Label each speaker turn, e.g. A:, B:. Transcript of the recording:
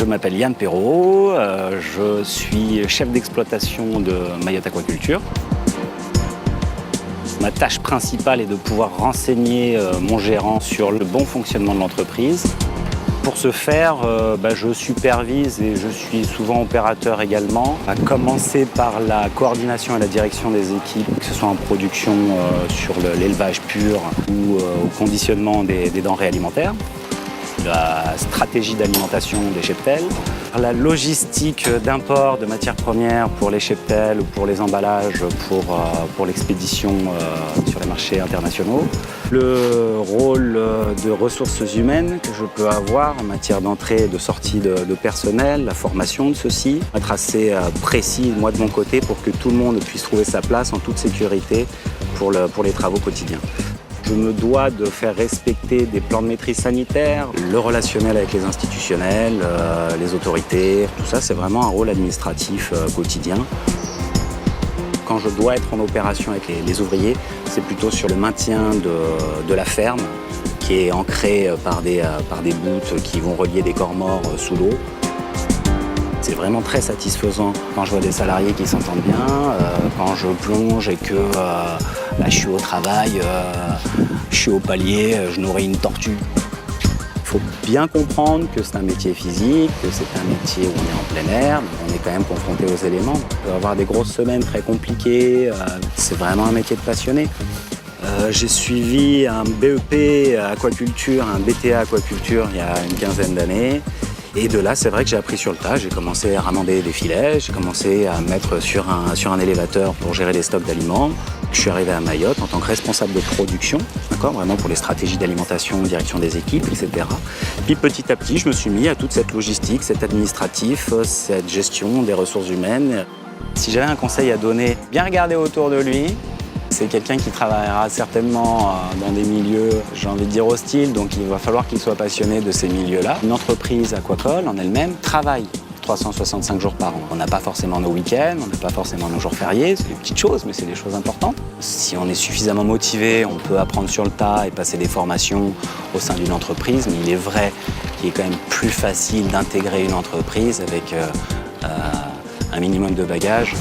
A: Je m'appelle Yann Perrault, je suis chef d'exploitation de Mayotte Aquaculture. Ma tâche principale est de pouvoir renseigner mon gérant sur le bon fonctionnement de l'entreprise. Pour ce faire, je supervise et je suis souvent opérateur également, à commencer par la coordination et la direction des équipes, que ce soit en production sur l'élevage pur ou au conditionnement des denrées alimentaires, la stratégie d'alimentation des cheptels, la logistique d'import de matières premières pour les cheptels ou pour les emballages pour l'expédition sur les marchés internationaux, le rôle de ressources humaines que je peux avoir en matière d'entrée et de sortie de personnel, la formation de ceux-ci, être assez précis moi de mon côté pour que tout le monde puisse trouver sa place en toute sécurité pour les travaux quotidiens. Je me dois de faire respecter des plans de maîtrise sanitaire, le relationnel avec les institutionnels, les autorités. Tout ça, c'est vraiment un rôle administratif quotidien. Quand je dois être en opération avec les ouvriers, c'est plutôt sur le maintien de la ferme qui est ancrée par des bouts qui vont relier des corps morts sous l'eau. C'est vraiment très satisfaisant quand je vois des salariés qui s'entendent bien, quand je plonge et que je suis au travail, je suis au palier, je nourris une tortue. Il faut bien comprendre que c'est un métier physique, que c'est un métier où on est en plein air, mais on est quand même confronté aux éléments. On peut avoir des grosses semaines très compliquées, c'est vraiment un métier de passionné. J'ai suivi un BEP aquaculture, un BTA aquaculture il y a une quinzaine d'années. Et de là, c'est vrai que j'ai appris sur le tas. J'ai commencé à ramadrer des filets, j'ai commencé à mettre sur un élévateur pour gérer les stocks d'aliments. Je suis arrivé à Mayotte en tant que responsable de production, vraiment pour les stratégies d'alimentation, direction des équipes, etc. Puis petit à petit, je me suis mis à toute cette logistique, cet administratif, cette gestion des ressources humaines. Si j'avais un conseil à donner, bien regarder autour de lui. C'est quelqu'un qui travaillera certainement dans des milieux, j'ai envie de dire, hostiles, donc il va falloir qu'il soit passionné de ces milieux-là. Une entreprise aquacole en elle-même travaille 365 jours par an. On n'a pas forcément nos week-ends, on n'a pas forcément nos jours fériés, c'est des petites choses, mais c'est des choses importantes. Si on est suffisamment motivé, on peut apprendre sur le tas et passer des formations au sein d'une entreprise, mais il est vrai qu'il est quand même plus facile d'intégrer une entreprise avec un minimum de bagages